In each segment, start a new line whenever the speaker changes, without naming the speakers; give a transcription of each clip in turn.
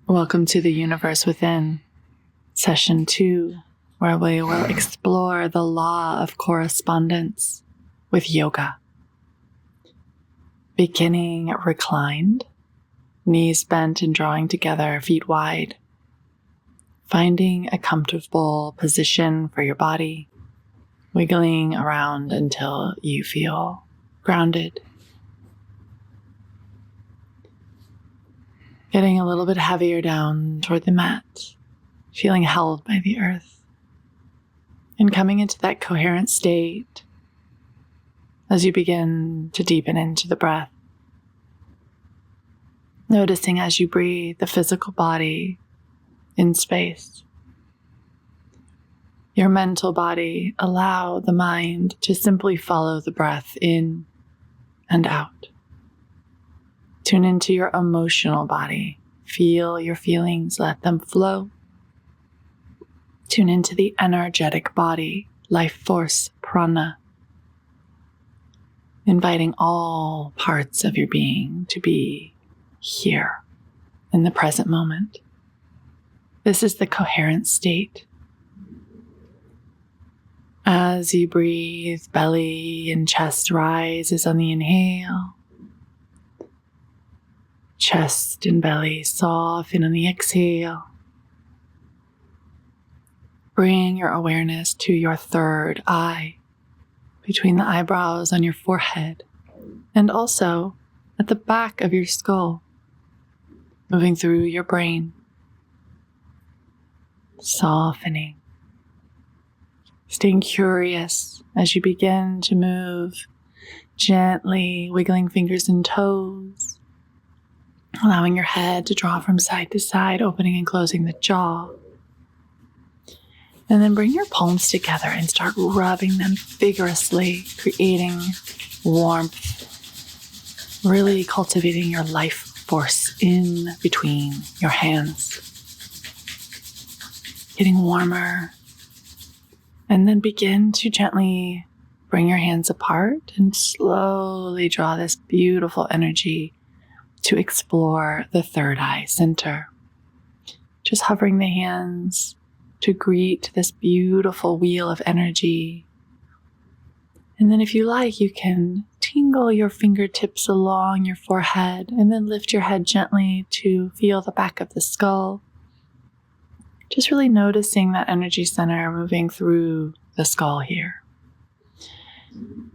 Welcome to the Universe Within, Session 2, where we will explore the Law of Correspondence with yoga. Beginning reclined, knees bent and drawing together, feet wide. Finding a comfortable position for your body, wiggling around until you feel grounded. Getting a little bit heavier down toward the mat, feeling held by the earth, and coming into that coherent state as you begin to deepen into the breath. Noticing as you breathe the physical body in space. Your mental body, allow the mind to simply follow the breath in and out. Tune into your emotional body. Feel your feelings, let them flow. Tune into the energetic body, life force, prana. Inviting all parts of your being to be here in the present moment. This is the coherent state. As you breathe, belly and chest rises on the inhale. Chest and belly soften on the exhale. Bring your awareness to your third eye, between the eyebrows on your forehead, and also at the back of your skull, moving through your brain, softening, staying curious as you begin to move, gently wiggling fingers and toes, allowing your head to draw from side to side, opening and closing the jaw. And then bring your palms together and start rubbing them vigorously, creating warmth, really cultivating your life force in between your hands. Getting warmer. And then begin to gently bring your hands apart and slowly draw this beautiful energy to explore the third eye center. Just hovering the hands to greet this beautiful wheel of energy. And then if you like, you can tingle your fingertips along your forehead and then lift your head gently to feel the back of the skull. Just really noticing that energy center moving through the skull here.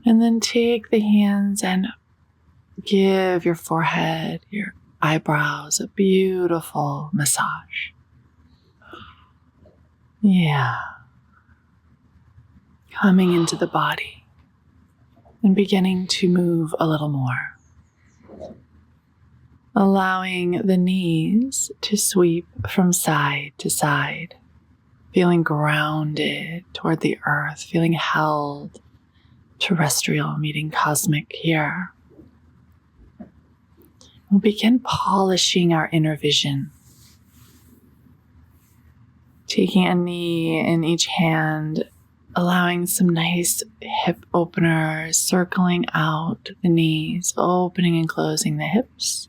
And then take the hands and give your forehead, your eyebrows a beautiful massage. Yeah. Coming into the body and beginning to move a little more. Allowing the knees to sweep from side to side, feeling grounded toward the earth, feeling held, terrestrial meeting cosmic here. We'll begin polishing our inner vision. Taking a knee in each hand, allowing some nice hip openers, circling out the knees, opening and closing the hips.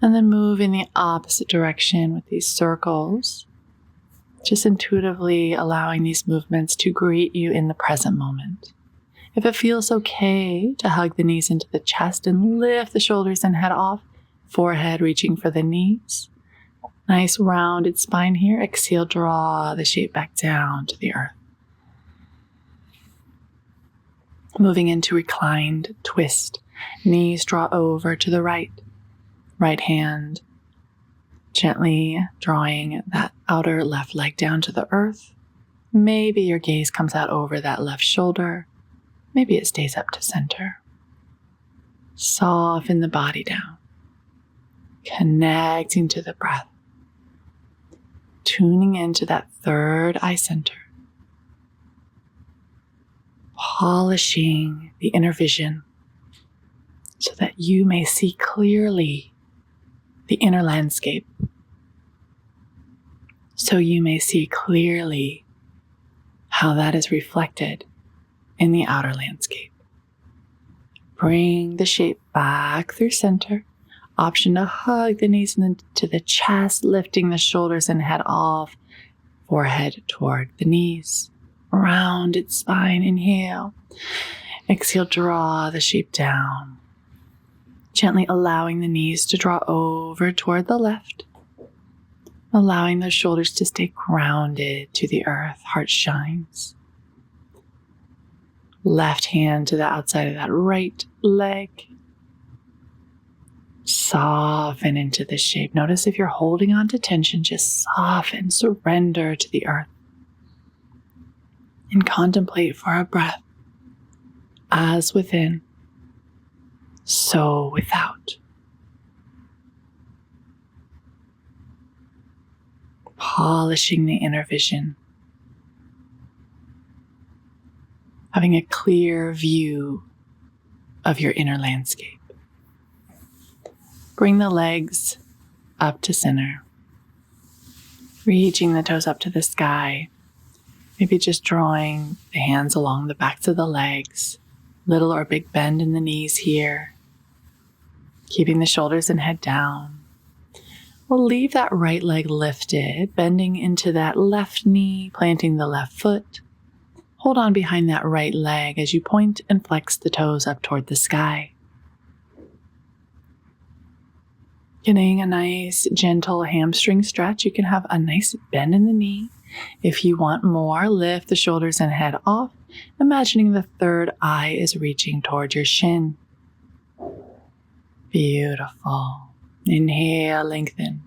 And then move in the opposite direction with these circles. Just intuitively allowing these movements to greet you in the present moment. If it feels okay to hug the knees into the chest and lift the shoulders and head off, forehead reaching for the knees. Nice rounded spine here. Exhale, draw the shape back down to the earth. Moving into reclined twist. Knees draw over to the right. Right hand gently drawing that outer left leg down to the earth. Maybe your gaze comes out over that left shoulder. Maybe it stays up to center. Soften the body down. Connecting to the breath. Tuning into that third eye center. Polishing the inner vision so that you may see clearly the inner landscape. So you may see clearly how that is reflected in the outer landscape. Bring the shape back through center, Option to hug the knees into the chest, lifting the shoulders and head off, forehead toward the knees. Rounded spine, inhale. Exhale, draw the shape down. Gently allowing the knees to draw over toward the left. Allowing those shoulders to stay grounded to the earth, heart shines. Left hand to the outside of that right leg. Soften into the shape. Notice if you're holding on to tension, just soften, surrender to the earth. And contemplate for a breath. As within, so without. Polishing the inner vision. Having a clear view of your inner landscape. Bring the legs up to center. Reaching the toes up to the sky. Maybe just drawing the hands along the backs of the legs. Little or big bend in the knees here. Keeping the shoulders and head down. We'll leave that right leg lifted, bending into that left knee, planting the left foot. Hold on behind that right leg as you point and flex the toes up toward the sky. Getting a nice gentle hamstring stretch. You can have a nice bend in the knee. If you want more, lift the shoulders and head off, imagining the third eye is reaching toward your shin. Beautiful. Inhale, lengthen.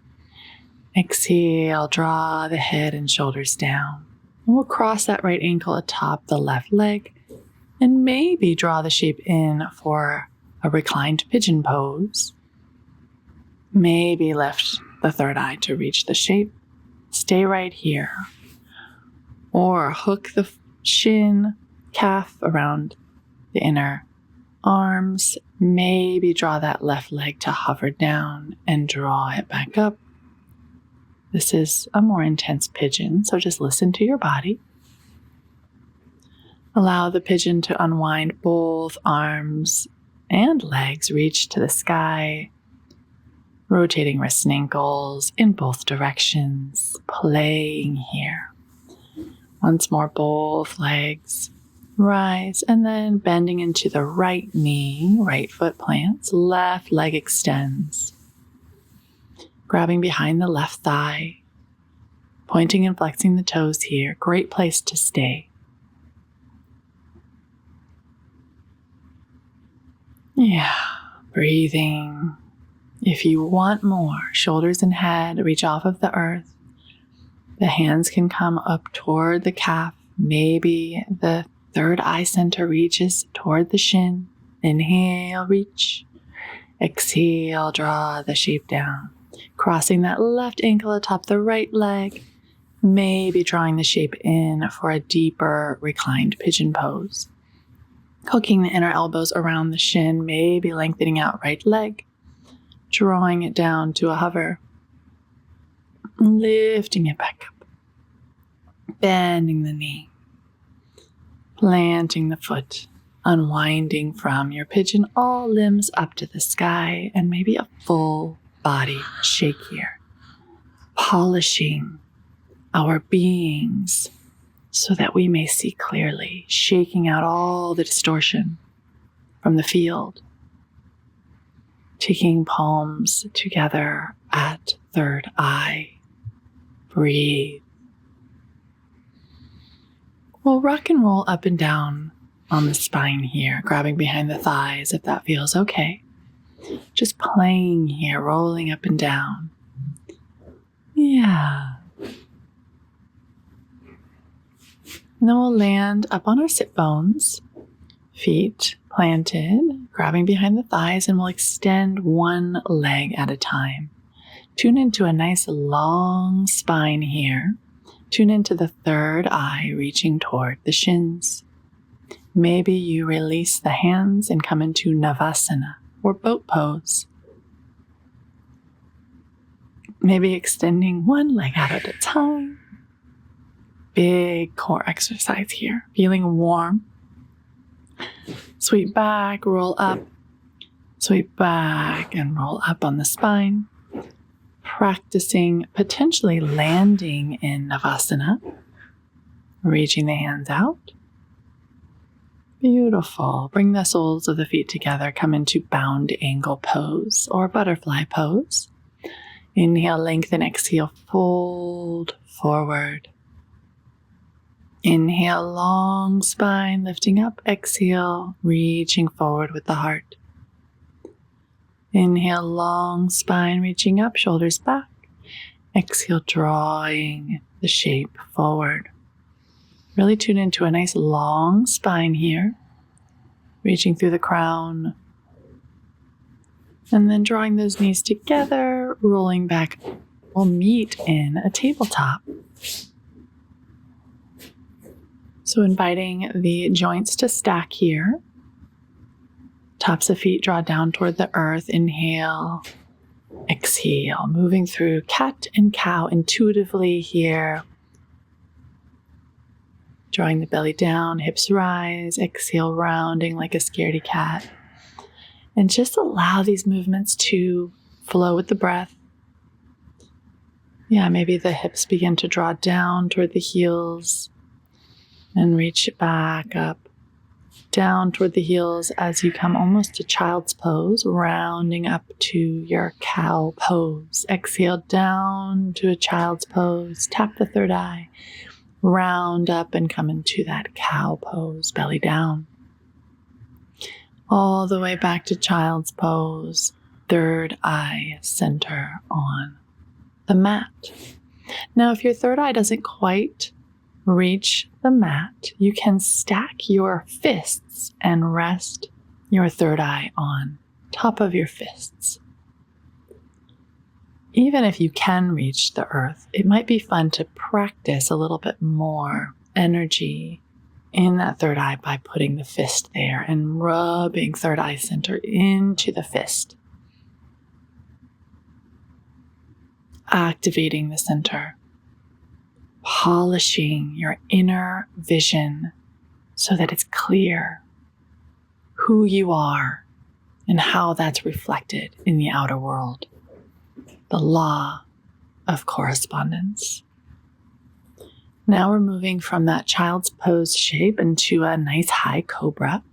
Exhale, draw the head and shoulders down. And we'll cross that right ankle atop the left leg and maybe draw the shape in for a reclined pigeon pose. Maybe lift the third eye to reach the shape. Stay right here. Or hook the shin, calf around the inner arms. Maybe draw that left leg to hover down and draw it back up. This is a more intense pigeon, so just listen to your body. Allow the pigeon to unwind. Both arms and legs reach to the sky. Rotating wrists and ankles in both directions, playing here. Once more, both legs rise, and then bending into the right knee, right foot plants, left leg extends. Grabbing behind the left thigh, pointing and flexing the toes here. Great place to stay. Yeah, breathing. If you want more, shoulders and head reach off of the earth. The hands can come up toward the calf. Maybe the third eye center reaches toward the shin. Inhale, reach. Exhale, draw the shape down. Crossing that left ankle atop the right leg. Maybe drawing the shape in for a deeper reclined pigeon pose. Hooking the inner elbows around the shin, maybe lengthening out right leg. Drawing it down to a hover. Lifting it back up. Bending the knee. Planting the foot. Unwinding from your pigeon, all limbs up to the sky, and maybe a full body shake here. Polishing our beings so that we may see clearly, shaking out all the distortion from the field. Taking palms together at third eye. Breathe. We'll rock and roll up and down on the spine here, grabbing behind the thighs if that feels okay. Just playing here, rolling up and down. Yeah. And then we'll land up on our sit bones, feet planted, grabbing behind the thighs, and we'll extend one leg at a time. Tune into a nice long spine here. Tune into the third eye reaching toward the shins. Maybe you release the hands and come into Navasana or boat pose. Maybe extending one leg out at a time. Big core exercise here. Feeling warm. Sweep back, roll up. Sweep back and roll up on the spine. Practicing potentially landing in Navasana. Reaching the hands out. Beautiful. Bring the soles of the feet together. Come into bound angle pose or butterfly pose. Inhale, lengthen, exhale, fold forward. Inhale, long spine, lifting up. Exhale, reaching forward with the heart. Inhale, long spine, reaching up, shoulders back. Exhale, drawing the shape forward. Really tune into a nice long spine here, reaching through the crown. And then drawing those knees together, rolling back. We'll meet in a tabletop. So inviting the joints to stack here. Tops of feet draw down toward the earth. Inhale, exhale, moving through cat and cow intuitively here. Drawing the belly down, hips rise, exhale, rounding like a scaredy cat. And just allow these movements to flow with the breath. Yeah, maybe the hips begin to draw down toward the heels and reach back up, down toward the heels as you come almost to child's pose, rounding up to your cow pose. Exhale down to a child's pose, tap the third eye. Round up and come into that cow pose, belly down. All the way back to child's pose, third eye center on the mat. Now, if your third eye doesn't quite reach the mat, you can stack your fists and rest your third eye on top of your fists. Even if you can reach the earth, it might be fun to practice a little bit more energy in that third eye by putting the fist there and rubbing third eye center into the fist. Activating the center. Polishing your inner vision so that it's clear who you are and how that's reflected in the outer world. The Law of Correspondence. Now we're moving from that child's pose shape into a nice high cobra.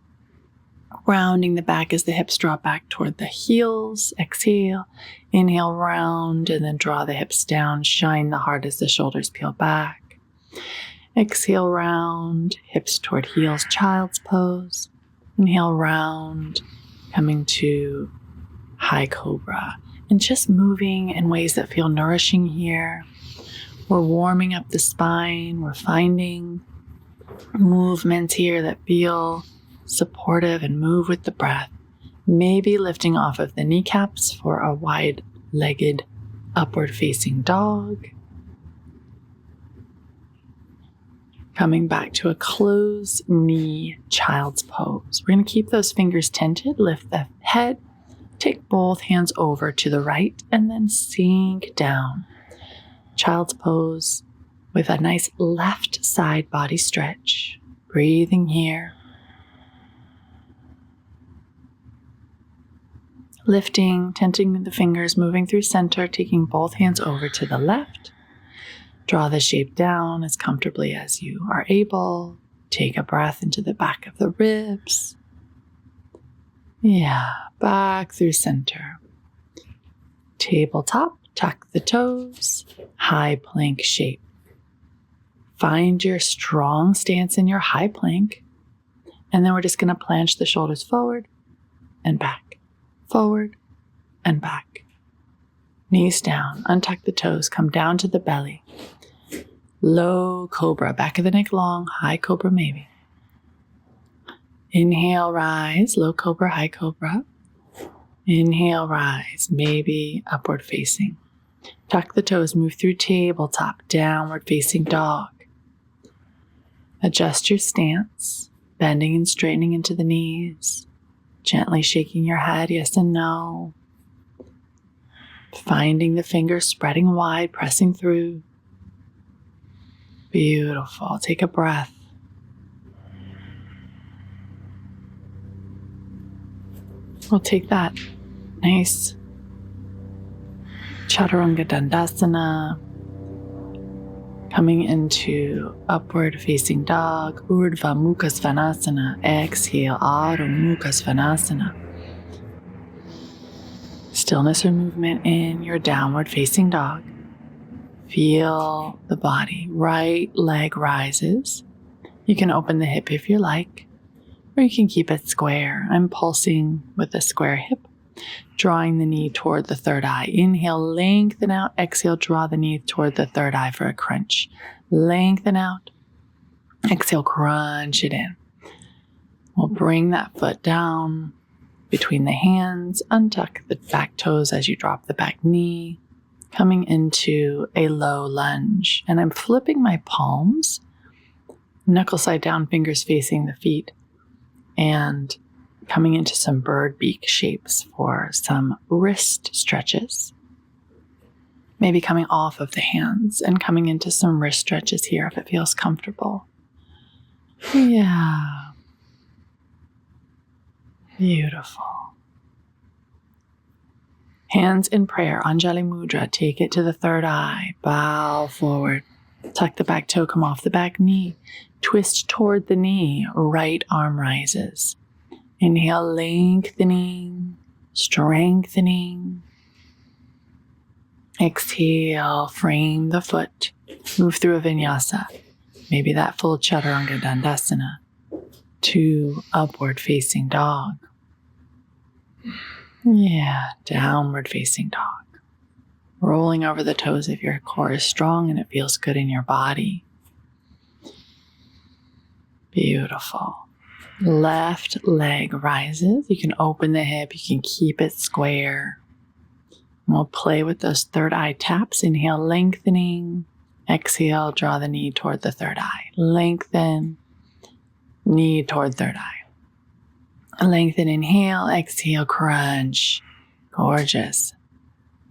Rounding the back as the hips draw back toward the heels. Exhale, inhale, round, and then draw the hips down. Shine the heart as the shoulders peel back. Exhale, round, hips toward heels, child's pose. Inhale, round, coming to high cobra. And just moving in ways that feel nourishing here. We're warming up the spine. We're finding movements here that feel supportive and move with the breath. Maybe lifting off of the kneecaps for a wide-legged upward-facing dog. Coming back to a closed knee child's pose. We're going to keep those fingers tented. Lift the head. Take both hands over to the right and then sink down. Child's pose with a nice left side body stretch. Breathing here. Lifting, tenting the fingers, moving through center, taking both hands over to the left. Draw the shape down as comfortably as you are able. Take a breath into the back of the ribs. Yeah, back through center. Tabletop, tuck the toes, high plank shape. Find your strong stance in your high plank. And then we're just going to planche the shoulders forward and back, forward and back. Knees down, untuck the toes, come down to the belly. Low cobra, back of the neck long, high cobra maybe. Inhale, rise, low cobra, high cobra. Inhale, rise, maybe upward facing. Tuck the toes, move through tabletop, downward facing dog. Adjust your stance, bending and straightening into the knees. Gently shaking your head, yes and no. Finding the fingers spreading wide, pressing through. Beautiful. Take a breath. We'll take that nice Chaturanga Dandasana, coming into upward facing dog, Urdhva Mukha Svanasana. Exhale, Adho Mukha Svanasana. Stillness or movement in your downward facing dog. Feel the body. Right leg rises. You can open the hip if you like, or you can keep it square. I'm pulsing with a square hip, drawing the knee toward the third eye. Inhale, lengthen out. Exhale, draw the knee toward the third eye for a crunch. Lengthen out. Exhale, crunch it in. We'll bring that foot down between the hands. Untuck the back toes as you drop the back knee. Coming into a low lunge. And I'm flipping my palms, knuckle side down, fingers facing the feet, and coming into some bird beak shapes for some wrist stretches. Maybe coming off of the hands and coming into some wrist stretches here if it feels comfortable. Yeah. Beautiful. Hands in prayer, Anjali Mudra, take it to the third eye, bow forward, tuck the back toe, come off the back knee, twist toward the knee, right arm rises. Inhale, lengthening, strengthening. Exhale, frame the foot, move through a vinyasa, maybe that full Chaturanga Dandasana, to upward facing dog. Yeah, downward facing dog. Rolling over the toes if your core is strong and it feels good in your body. Beautiful. Left leg rises. You can open the hip. You can keep it square. And we'll play with those third eye taps. Inhale, lengthening. Exhale, draw the knee toward the third eye. Lengthen. Knee toward third eye. Lengthen, inhale, exhale, crunch. Gorgeous.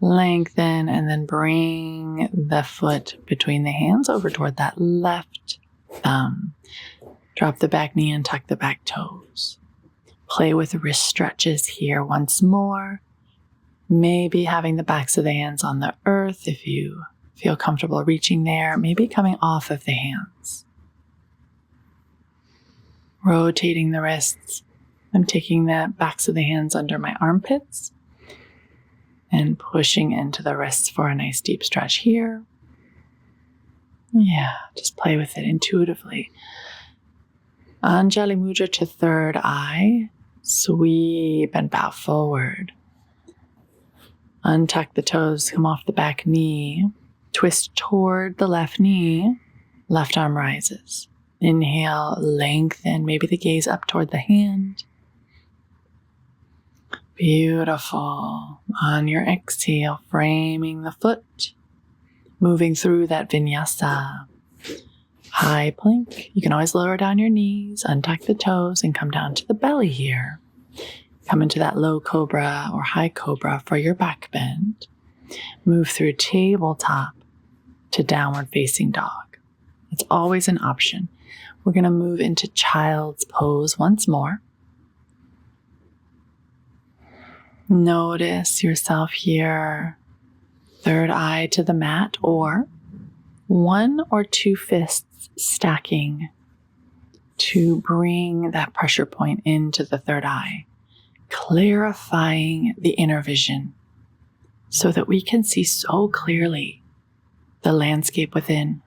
Lengthen, and then bring the foot between the hands over toward that left thumb. Drop the back knee and tuck the back toes. Play with wrist stretches here once more. Maybe having the backs of the hands on the earth if you feel comfortable reaching there. Maybe coming off of the hands. Rotating the wrists. I'm taking the backs of the hands under my armpits and pushing into the wrists for a nice deep stretch here. Yeah, just play with it intuitively. Anjali Mudra to third eye. Sweep and bow forward. Untuck the toes, come off the back knee. Twist toward the left knee. Left arm rises. Inhale, lengthen, maybe the gaze up toward the hand. Beautiful. On your exhale, framing the foot, moving through that vinyasa. High plank. You can always lower down your knees, untuck the toes, and come down to the belly here. Come into that low cobra or high cobra for your back bend. Move through tabletop to downward facing dog. It's always an option. We're going to move into child's pose once more. Notice yourself here, third eye to the mat, or one or two fists stacking to bring that pressure point into the third eye, clarifying the inner vision so that we can see so clearly the landscape within,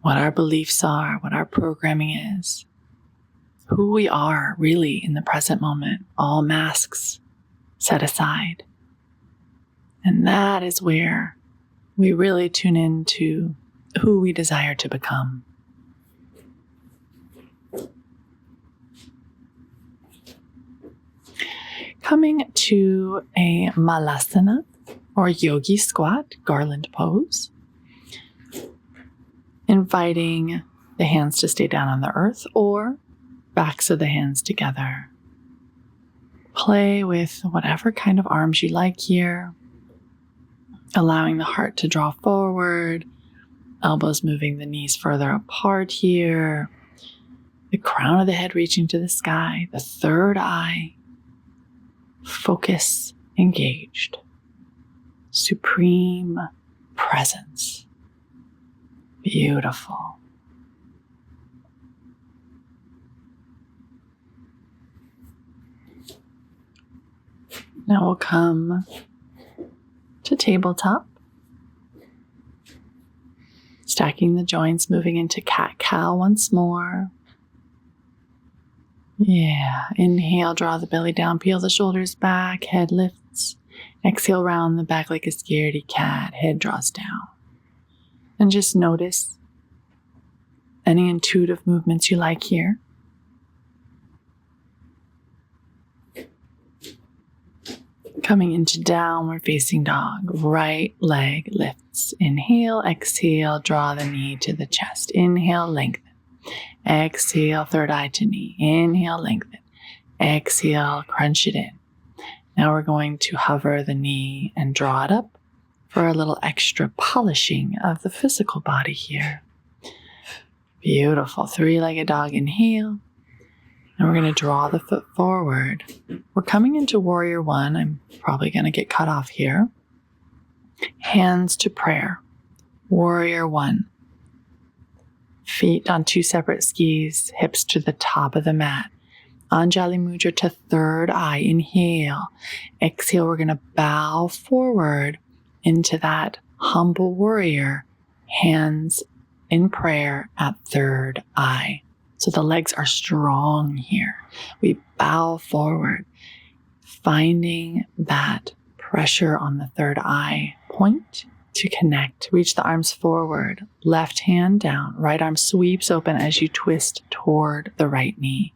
what our beliefs are, what our programming is, who we are really in the present moment, all masks set aside. And that is where we really tune into who we desire to become. Coming to a malasana or yogi squat, garland pose. Inviting the hands to stay down on the earth or backs of the hands together. Play with whatever kind of arms you like here. Allowing the heart to draw forward, elbows moving the knees further apart here. The crown of the head reaching to the sky, the third eye focus engaged, supreme presence. Beautiful. Now we'll come to tabletop. Stacking the joints, moving into cat-cow once more. Yeah, inhale, draw the belly down, peel the shoulders back, head lifts. Exhale, round the back like a scaredy cat, head draws down. And just notice any intuitive movements you like here. Coming into downward facing dog, right leg lifts. Inhale, exhale, draw the knee to the chest. Inhale, lengthen. Exhale, third eye to knee. Inhale, lengthen. Exhale, crunch it in. Now we're going to hover the knee and draw it up for a little extra polishing of the physical body here. Beautiful. Three-legged dog, inhale. And we're going to draw the foot forward. We're coming into warrior one. I'm probably going to get cut off here. Hands to prayer. Warrior one. Feet on two separate skis, hips to the top of the mat. Anjali Mudra to third eye. Inhale. Exhale, we're going to bow forward into that humble warrior. Hands in prayer at third eye. So the legs are strong here. We bow forward, finding that pressure on the third eye point to connect. Reach the arms forward, left hand down, right arm sweeps open as you twist toward the right knee.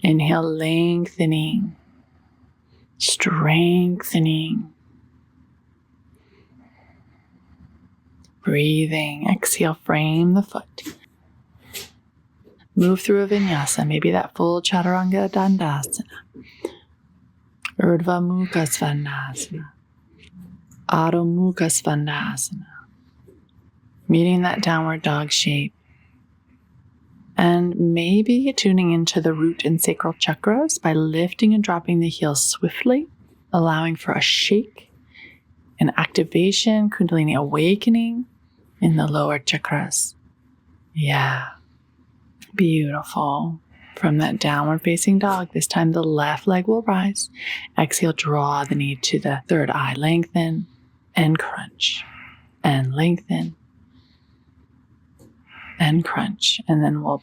Inhale, lengthening, strengthening. Breathing, exhale, frame the foot. Move through a vinyasa, maybe that full chaturanga dandasana. Urdhva mukha svanasana. Adho mukha svanasana. Meeting that downward dog shape. And maybe tuning into the root and sacral chakras by lifting and dropping the heels swiftly, allowing for a shake, an activation, kundalini awakening in the lower chakras. Yeah. Beautiful. From that downward facing dog, this time the left leg will rise. Exhale, draw the knee to the third eye. Lengthen and crunch. And lengthen and crunch. And then we'll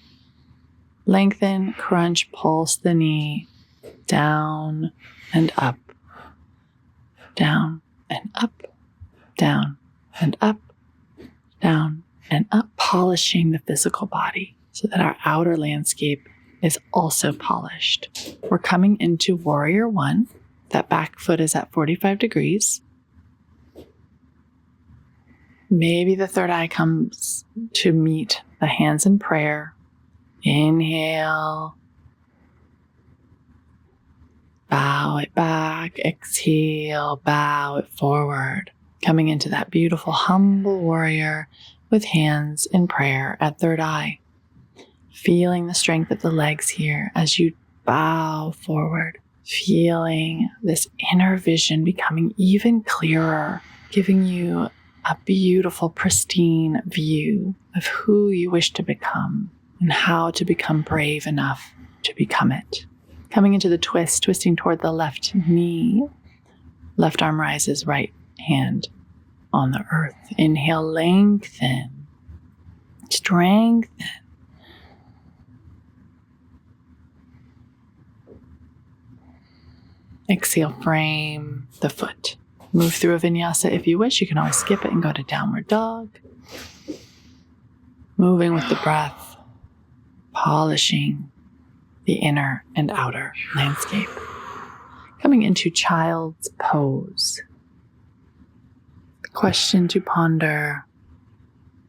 lengthen, crunch, pulse the knee down and up. Down and up. Down and up. Down and up. Polishing the physical body, so that our outer landscape is also polished. We're coming into warrior one. That back foot is at 45 degrees. Maybe the third eye comes to meet the hands in prayer. Inhale. Bow it back. Exhale. Bow it forward. Coming into that beautiful humble warrior with hands in prayer at third eye. Feeling the strength of the legs here as you bow forward. Feeling this inner vision becoming even clearer, giving you a beautiful, pristine view of who you wish to become and how to become brave enough to become it. Coming into the twist, twisting toward the left knee. Left arm rises, right hand on the earth. Inhale, lengthen, strengthen. Exhale, frame the foot. Move through a vinyasa if you wish. You can always skip it and go to downward dog. Moving with the breath, polishing the inner and outer landscape. Coming into child's pose. The question to ponder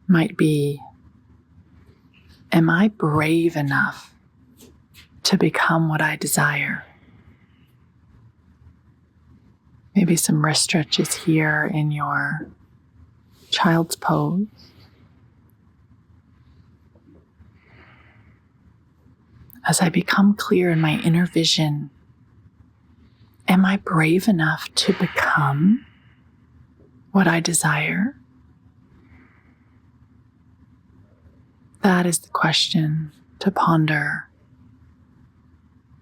might be, am I brave enough to become what I desire? Maybe some wrist stretches here in your child's pose. As I become clear in my inner vision Am I brave enough to become what I desire? That is the question to ponder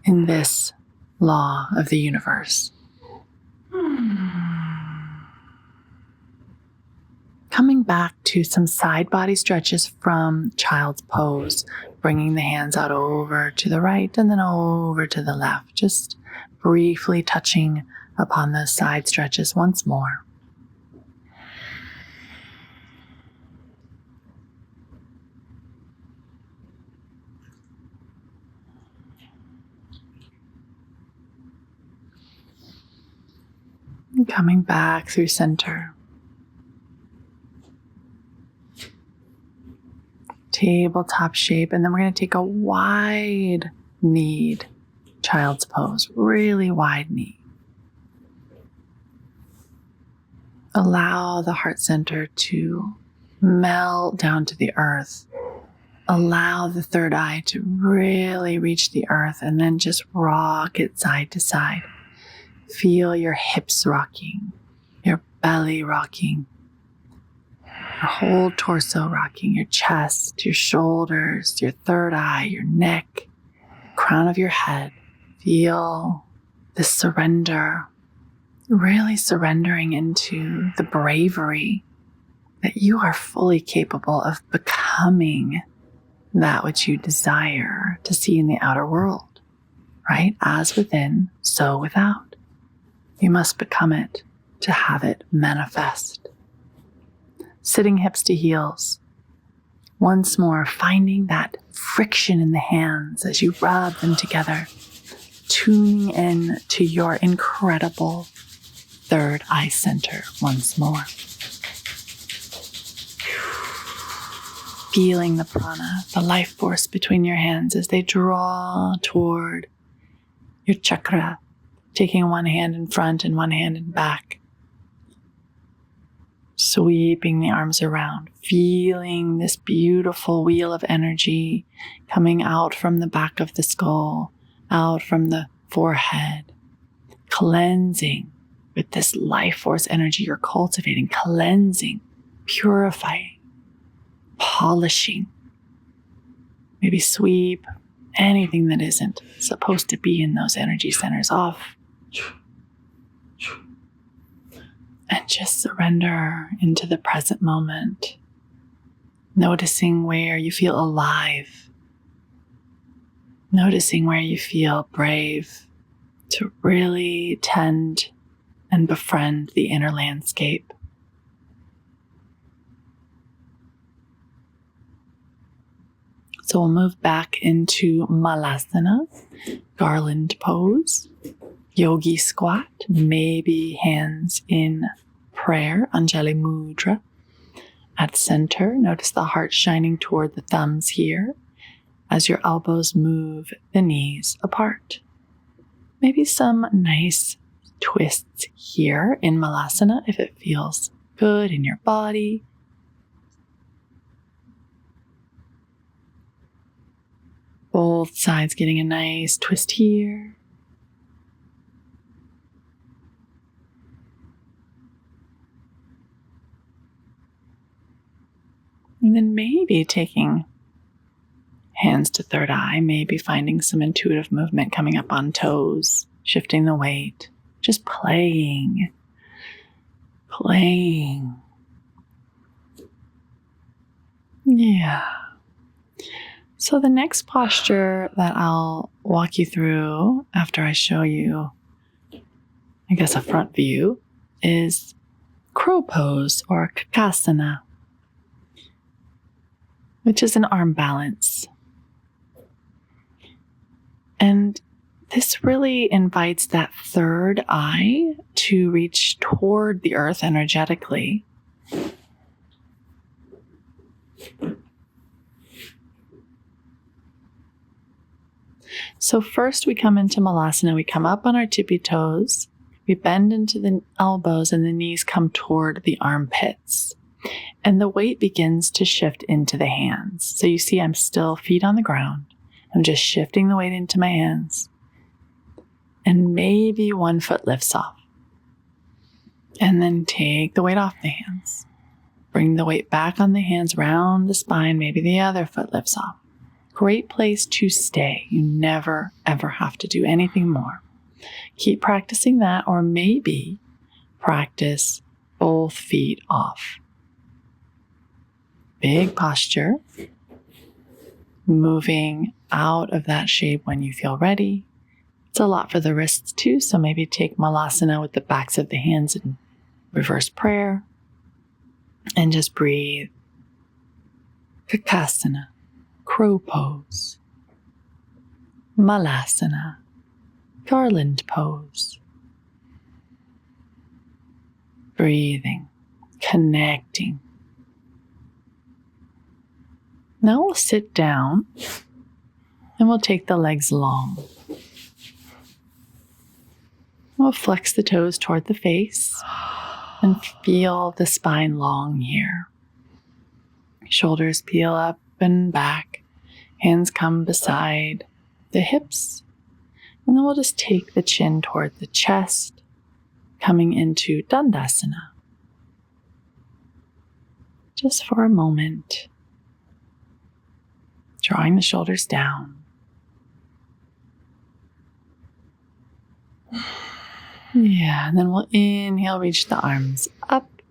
in this law of the universe. Coming back to some side body stretches from child's pose, bringing the hands out over to the right and then over to the left, just briefly touching upon those side stretches once more. And coming back through center. Tabletop shape, and then we're going to take a wide kneed child's pose, really wide knee. Allow the heart center to melt down to the earth. Allow the third eye to really reach the earth, and then just rock it side to side. Feel your hips rocking, your belly rocking, your whole torso rocking, your chest, your shoulders, your third eye, your neck, crown of your head. Feel this surrender, really surrendering into the bravery that you are fully capable of becoming that which you desire to see in the outer world, right? As within, so without. You must become it to have it manifest. Sitting hips to heels. Once more, finding that friction in the hands as you rub them together, tuning in to your incredible third eye center once more. Feeling the prana, the life force between your hands as they draw toward your chakra, taking one hand in front and one hand in back. Sweeping the arms around, feeling this beautiful wheel of energy coming out from the back of the skull, out from the forehead, cleansing with this life force energy you're cultivating, cleansing, purifying, polishing. Maybe sweep anything that isn't supposed to be in those energy centers off. And just surrender into the present moment, noticing where you feel alive, noticing where you feel brave to really tend and befriend the inner landscape. So we'll move back into Malasana, garland pose. Yogi squat, maybe hands in prayer, Anjali Mudra. At center, notice the heart shining toward the thumbs here as your elbows move the knees apart. Maybe some nice twists here in Malasana if it feels good in your body. Both sides getting a nice twist here. And then maybe taking hands to third eye, maybe finding some intuitive movement coming up on toes, shifting the weight, just playing. Yeah. So the next posture that I'll walk you through after I show you, I guess, a front view is crow pose or kakasana, which is an arm balance. And this really invites that third eye to reach toward the earth energetically. So first we come into Malasana, we come up on our tippy toes, we bend into the elbows and the knees come toward the armpits. And the weight begins to shift into the hands. So you see I'm still feet on the ground. I'm just shifting the weight into my hands. and maybe one foot lifts off. And then take the weight off the hands. Bring the weight back on the hands, round the spine, maybe the other foot lifts off. Great place to stay. You never, ever have to do anything more. Keep practicing that, or maybe practice both feet off. Big posture. Moving out of that shape when you feel ready. It's a lot for the wrists too, so maybe take Malasana with the backs of the hands in reverse prayer. And just breathe. Kakasana, crow pose. Malasana, garland pose. Breathing, connecting. Now we'll sit down and we'll take the legs long. We'll flex the toes toward the face and feel the spine long here. Shoulders peel up and back. Hands come beside the hips. And then we'll just take the chin toward the chest, coming into Dandasana. Just for a moment. Drawing the shoulders down. Yeah, and then we'll inhale, reach the arms up.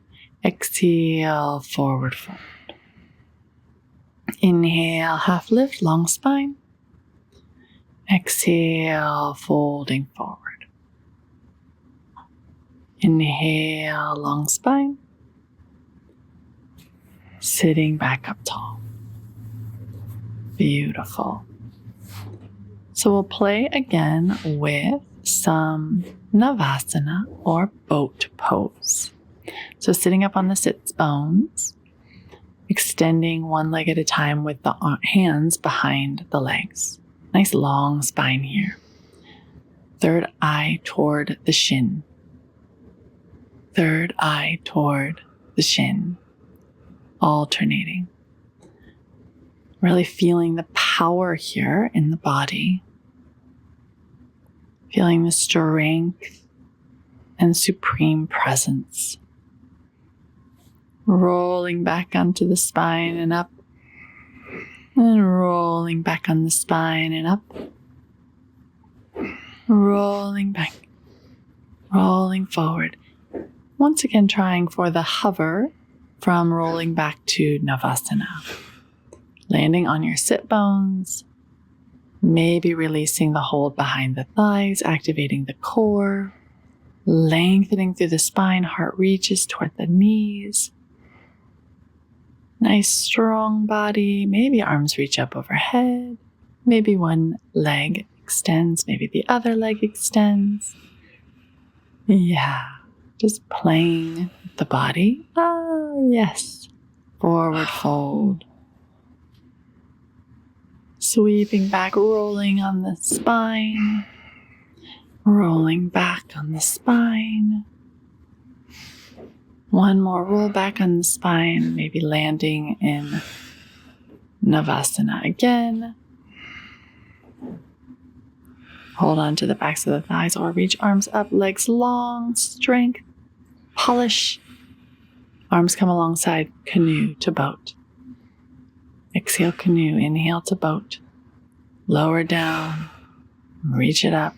Exhale, forward fold. Inhale, half lift, long spine. Exhale, folding forward. Inhale, long spine. Sitting back up tall. Beautiful. So we'll play again with some Navasana or boat pose. So sitting up on the sits bones, extending one leg at a time with the hands behind the legs. Nice long spine here. Third eye toward the shin. Third eye toward the shin. Alternating. Really feeling the power here in the body. Feeling the strength and supreme presence. Rolling back onto the spine and up. And rolling back on the spine and up. Rolling back. Rolling forward. Once again trying for the hover from rolling back to Navasana. Landing on your sit bones. Maybe releasing the hold behind the thighs, activating the core. Lengthening through the spine, heart reaches toward the knees. Nice strong body. Maybe arms reach up overhead. Maybe one leg extends. Maybe the other leg extends. Yeah, just playing with the body. Ah, yes. Forward fold. Sweeping back, rolling on the spine. Rolling back on the spine. One more roll back on the spine, maybe landing in Navasana again. Hold on to the backs of the thighs or reach arms up, legs long, strength, polish. Arms come alongside canoe to boat. Exhale, canoe, inhale to boat. Lower down, reach it up.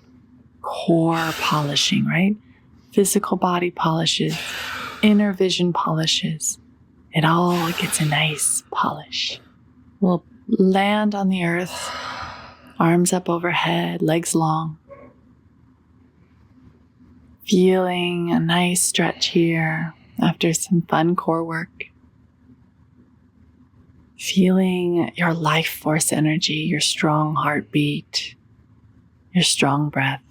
Core polishing, right? Physical body polishes, inner vision polishes. It all gets a nice polish. We'll land on the earth, arms up overhead, legs long. Feeling a nice stretch here after some fun core work. Feeling your life force energy, your strong heartbeat, your strong breath.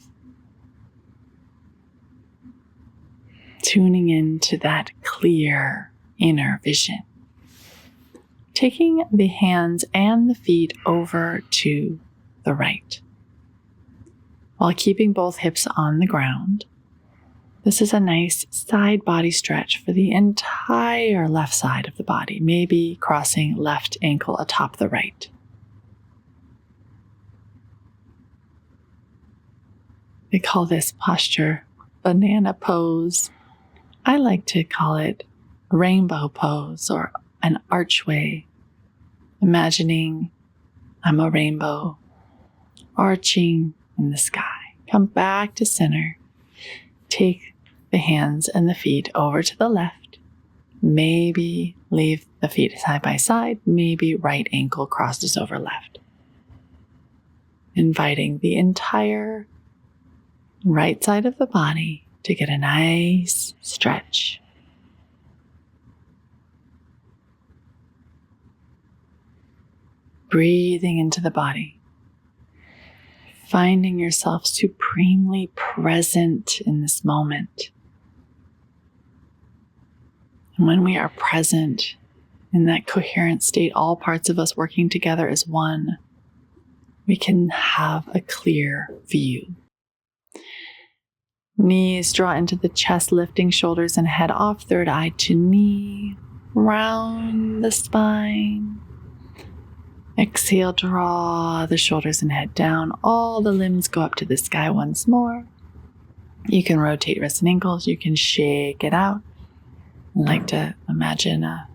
Tuning into that clear inner vision. Taking the hands and the feet over to the right. While keeping both hips on the ground. This is a nice side body stretch for the entire left side of the body, maybe crossing left ankle atop the right. They call this posture banana pose. I like to call it rainbow pose or an archway, imagining I'm a rainbow arching in the sky. Come back to center. Take the hands and the feet over to the left. Maybe leave the feet side by side. Maybe right ankle crosses over left. Inviting the entire right side of the body to get a nice stretch. Breathing into the body. Finding yourself supremely present in this moment. And when we are present in that coherent state, all parts of us working together as one, we can have a clear view. Knees draw into the chest, lifting shoulders and head off, third eye to knee, round the spine. Exhale, draw the shoulders and head down. All the limbs go up to the sky once more. You can rotate wrists and ankles. You can shake it out. I like to imagine a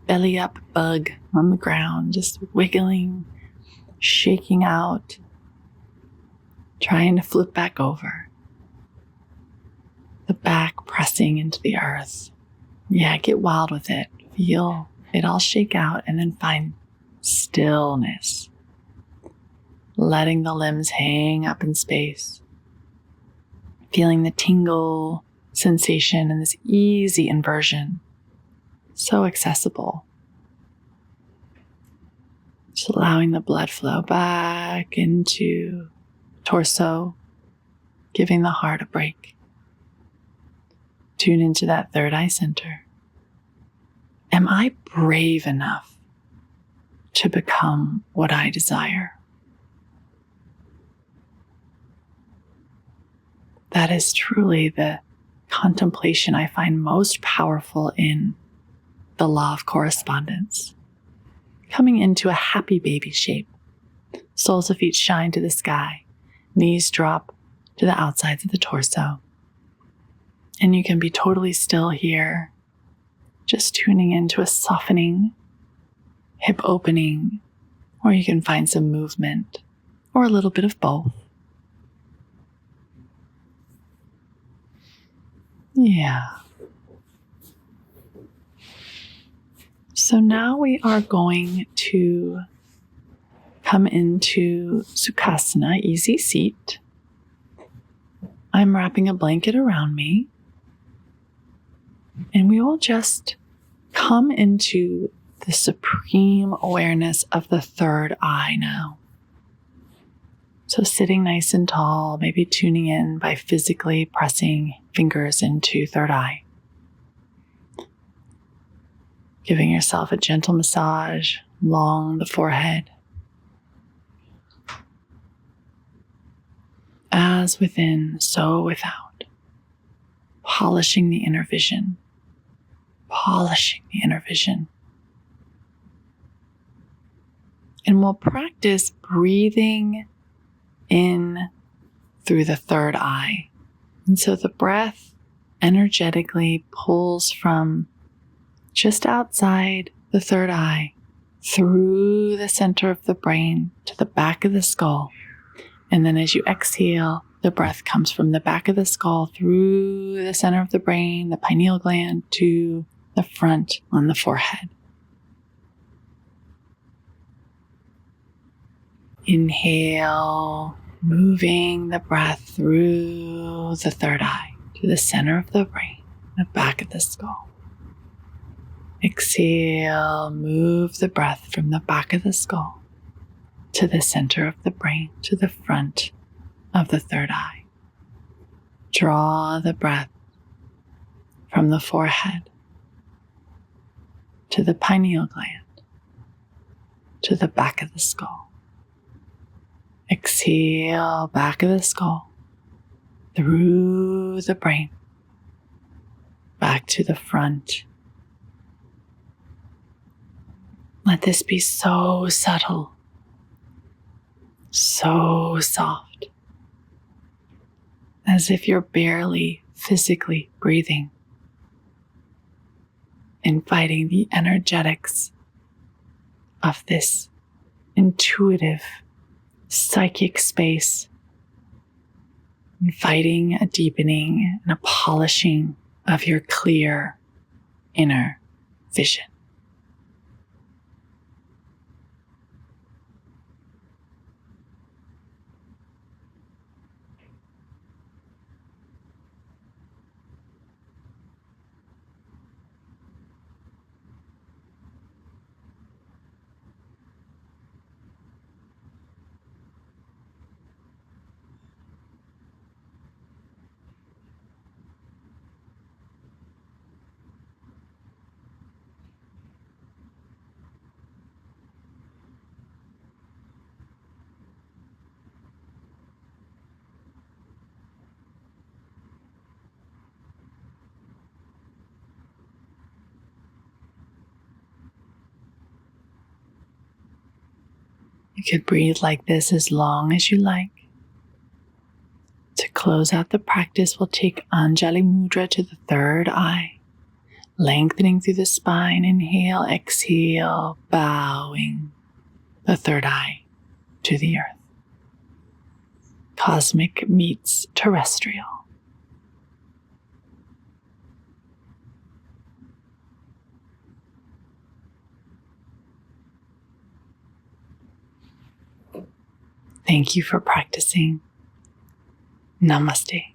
belly up bug on the ground, just wiggling, shaking out, trying to flip back over. The back pressing into the earth. Yeah, get wild with it. Feel it all shake out and then find stillness. Letting the limbs hang up in space. Feeling the tingle sensation and this easy inversion. So accessible. Just allowing the blood flow back into torso, giving the heart a break. Tune into that third eye center. Am I brave enough to become what I desire? That is truly the contemplation I find most powerful in the Law of Correspondence. Coming into a happy baby shape. Soles of feet shine to the sky. Knees drop to the outsides of the torso. And you can be totally still here, just tuning into a softening, hip opening, or you can find some movement, or a little bit of both. Yeah. So now we are going to come into Sukhasana, easy seat. I'm wrapping a blanket around me. And we will just come into the supreme awareness of the third eye now. So sitting nice and tall, maybe tuning in by physically pressing fingers into third eye. Giving yourself a gentle massage along the forehead. As within, so without. Polishing the inner vision. Polishing the inner vision. And we'll practice breathing in through the third eye. And so the breath energetically pulls from just outside the third eye, through the center of the brain to the back of the skull. And then as you exhale, the breath comes from the back of the skull through the center of the brain, the pineal gland, to the front on the forehead. Inhale, moving the breath through the third eye to the center of the brain, the back of the skull. Exhale, move the breath from the back of the skull to the center of the brain, to the front of the third eye. Draw the breath from the forehead to the pineal gland, to the back of the skull. Exhale, back of the skull, through the brain, back to the front. Let this be so subtle, so soft. as if you're barely physically breathing, inviting the energetics of this intuitive, psychic space, inviting a deepening and a polishing of your clear inner vision. You could breathe like this as long as you like. To close out the practice, we'll take Anjali Mudra to the third eye, lengthening through the spine. Inhale, exhale, bowing the third eye to the earth. Cosmic meets terrestrial. Thank you for practicing. Namaste.